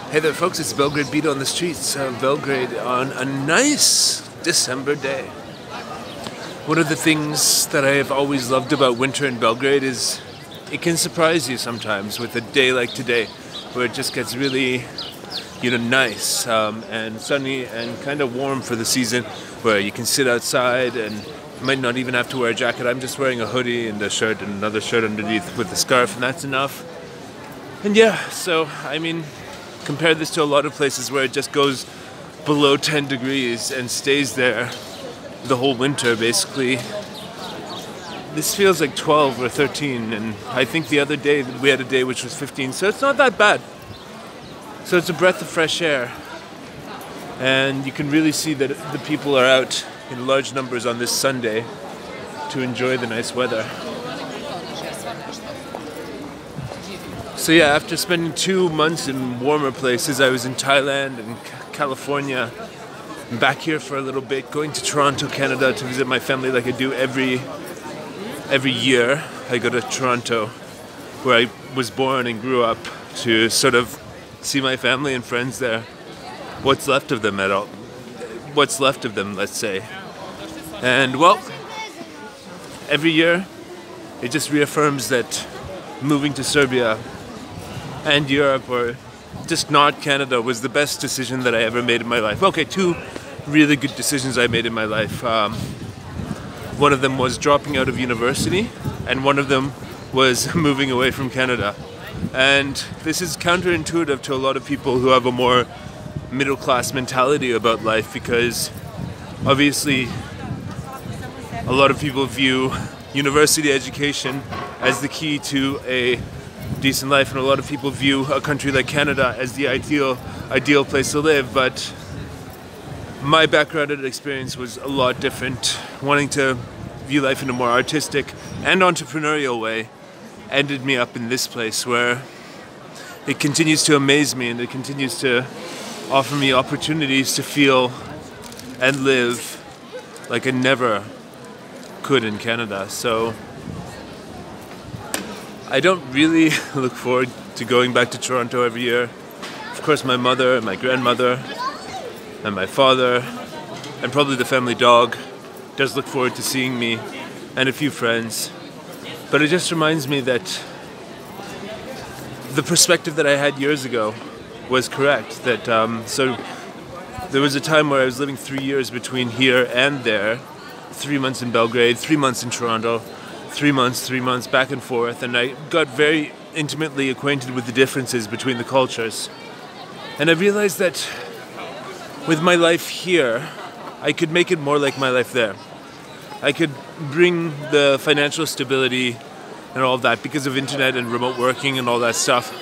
Hey there folks, it's Belgrade Beat on the streets of Belgrade on a nice December day. One of the things that I have always loved about winter in Belgrade is it can surprise you sometimes with a day like today where it just gets really, nice and sunny and kind of warm for the season, where you can sit outside and you might not even have to wear a jacket. I'm just wearing a hoodie and a shirt and another shirt underneath with a scarf, and that's enough. And compare this to a lot of places where it just goes below 10 degrees and stays there the whole winter, basically. This feels like 12 or 13, and I think the other day we had a day which was 15, so it's not that bad. So it's a breath of fresh air, and you can really see that the people are out in large numbers on this Sunday to enjoy the nice weather. So yeah, after spending 2 months in warmer places, I was in Thailand and California. I'm back here for a little bit, going to Toronto, Canada to visit my family like I do every year. I go to Toronto, where I was born and grew up, to sort of see my family and friends there. What's left of them, let's say. And well, every year it just reaffirms that moving to Serbia and Europe, or just not Canada, was the best decision that I ever made in my life. Okay, 2 really good decisions I made in my life. One of them was dropping out of university, and one of them was moving away from Canada. And this is counterintuitive to a lot of people who have a more middle-class mentality about life, because obviously a lot of people view university education as the key to a decent life, and a lot of people view a country like Canada as the ideal place to live. But my background and experience was a lot different. Wanting to view life in a more artistic and entrepreneurial way ended me up in this place, where it continues to amaze me and it continues to offer me opportunities to feel and live like I never could in Canada. So I don't really look forward to going back to Toronto every year. Of course, my mother and my grandmother and my father and probably the family dog does look forward to seeing me, and a few friends. But it just reminds me that the perspective that I had years ago was correct. That so there was a time where I was living 3 years between here and there, 3 months in Belgrade, 3 months in Toronto, 3 months, back and forth, and I got very intimately acquainted with the differences between the cultures. And I realized that with my life here, I could make it more like my life there. I could bring the financial stability and all of that because of internet and remote working and all that stuff.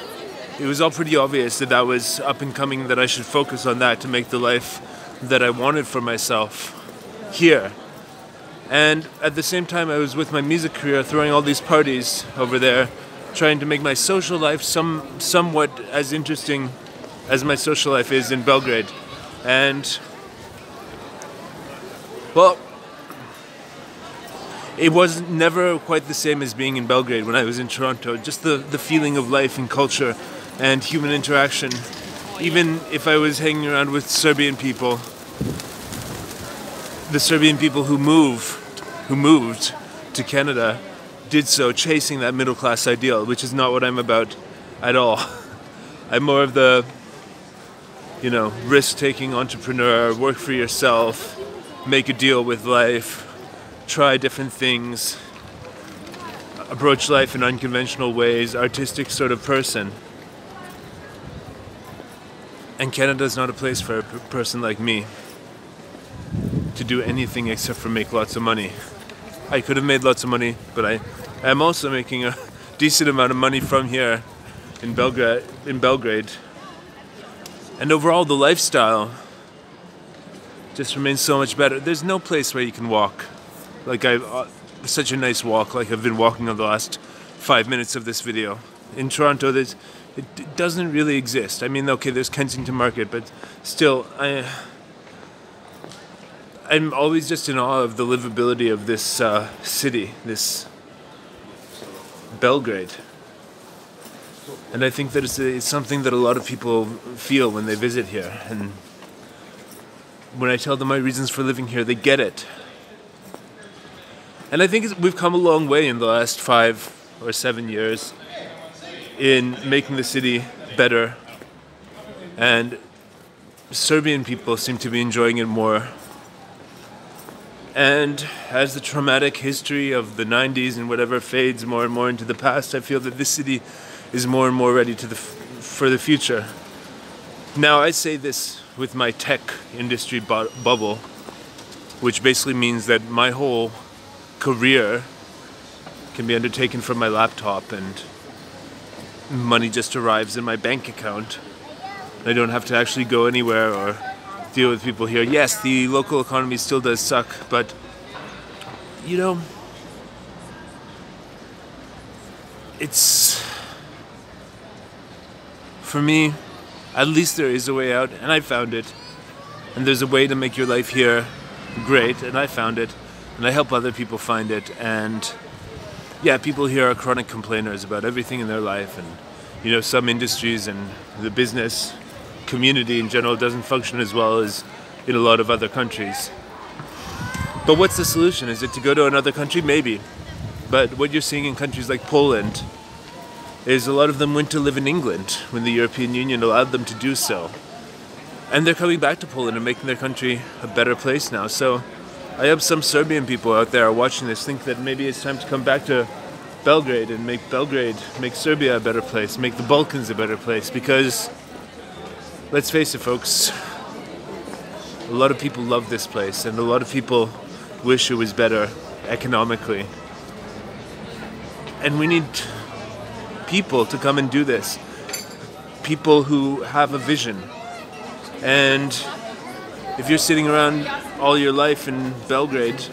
It was all pretty obvious that that was up and coming, that I should focus on that to make the life that I wanted for myself here. And at the same time, I was with my music career, throwing all these parties over there, trying to make my social life somewhat as interesting as my social life is in Belgrade. And, well, it was never quite the same as being in Belgrade when I was in Toronto. Just the feeling of life and culture and human interaction. Even if I was hanging around with Serbian people, the Serbian people who moved to Canada did so chasing that middle-class ideal, which is not what I'm about at all. I'm more of the, risk-taking entrepreneur, work for yourself, make a deal with life, try different things, approach life in unconventional ways, artistic sort of person. And Canada's not a place for a person like me to do anything except for make lots of money. I could have made lots of money, but I am also making a decent amount of money from here in Belgrade. And overall, the lifestyle just remains so much better. There's no place where you can walk such a nice walk like I've been walking on the last 5 minutes of this video. In Toronto, it doesn't really exist. I mean, okay, there's Kensington Market, but still, I'm always just in awe of the livability of this city, this Belgrade. And I think that it's something that a lot of people feel when they visit here. And when I tell them my reasons for living here, they get it. And I think we've come a long way in the last 5 or 7 years in making the city better. And Serbian people seem to be enjoying it more. And as the traumatic history of the 90s and whatever fades more and more into the past, I feel that this city is more and more ready for the future. Now, I say this with my tech industry bubble, which basically means that my whole career can be undertaken from my laptop and money just arrives in my bank account. I don't have to actually go anywhere or deal with people here. Yes, the local economy still does suck, but you know, it's, for me, at least there is a way out, and I found it. And there's a way to make your life here great, and I found it. And I help other people find it. And yeah, people here are chronic complainers about everything in their life. And you know, some industries and the business community in general doesn't function as well as in a lot of other countries. But what's the solution? Is it to go to another country? Maybe. But what you're seeing in countries like Poland is a lot of them went to live in England when the European Union allowed them to do so. And they're coming back to Poland and making their country a better place now. So I hope some Serbian people out there are watching this think that maybe it's time to come back to Belgrade and make Serbia a better place, make the Balkans a better place. Because, let's face it, folks, a lot of people love this place and a lot of people wish it was better economically. And we need people to come and do this. People who have a vision. And if you're sitting around all your life in Belgrade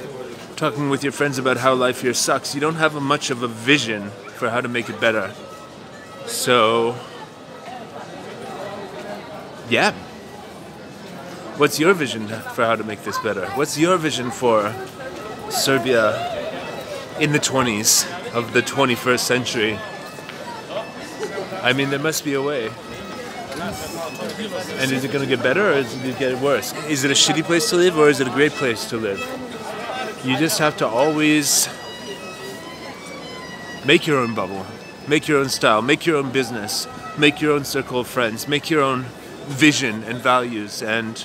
talking with your friends about how life here sucks, you don't have much of a vision for how to make it better. So, yeah. What's your vision for how to make this better? What's your vision for Serbia in the 20s of the 21st century? I mean, there must be a way. And is it going to get better or is it going to get worse? Is it a shitty place to live or is it a great place to live? You just have to always make your own bubble, make your own style, make your own business, make your own circle of friends, make your own vision and values. And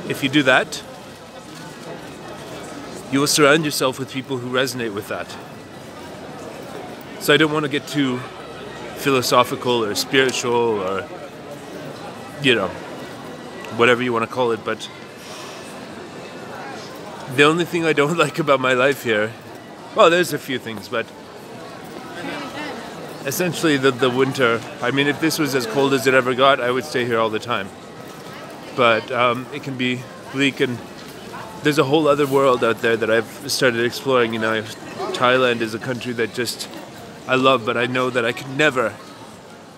if you do that, you will surround yourself with people who resonate with that. So I don't want to get too philosophical or spiritual or, you know, whatever you want to call it, but the only thing I don't like about my life here, well, there's a few things, but essentially the winter. I mean, if this was as cold as it ever got, I would stay here all the time. But it can be bleak, and there's a whole other world out there that I've started exploring. You know, Thailand is a country that just I love, but I know that I could never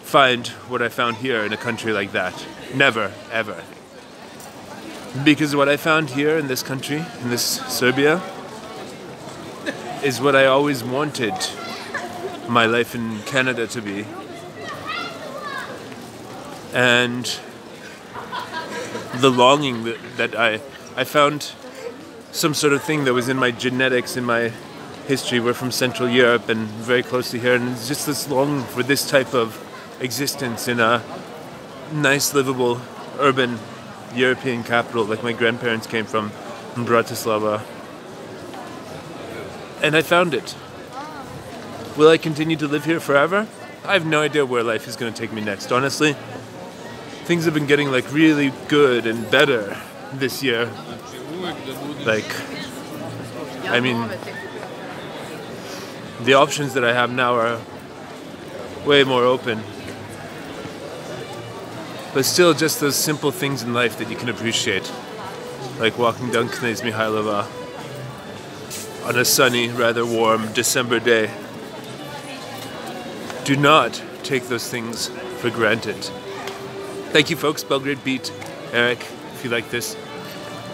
find what I found here in a country like that. Never, ever. Because what I found here in this country, in this Serbia, is what I always wanted my life in Canada to be. And the longing that I found some sort of thing that was in my genetics, in my history. We're from Central Europe and very close to here, and it's just this longing for this type of existence in a nice, livable, urban European capital like my grandparents came from in Bratislava. And I found it. Will I continue to live here forever? I have no idea where life is going to take me next, honestly. Things have been getting like really good and better this year. Like, I mean, the options that I have now are way more open. But still, just those simple things in life that you can appreciate. Like walking down Knez Mihailova on a sunny, rather warm December day. Do not take those things for granted. Thank you, folks. Belgrade Beat, Eric. If you like this,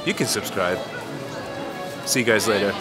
you can subscribe. See you guys later.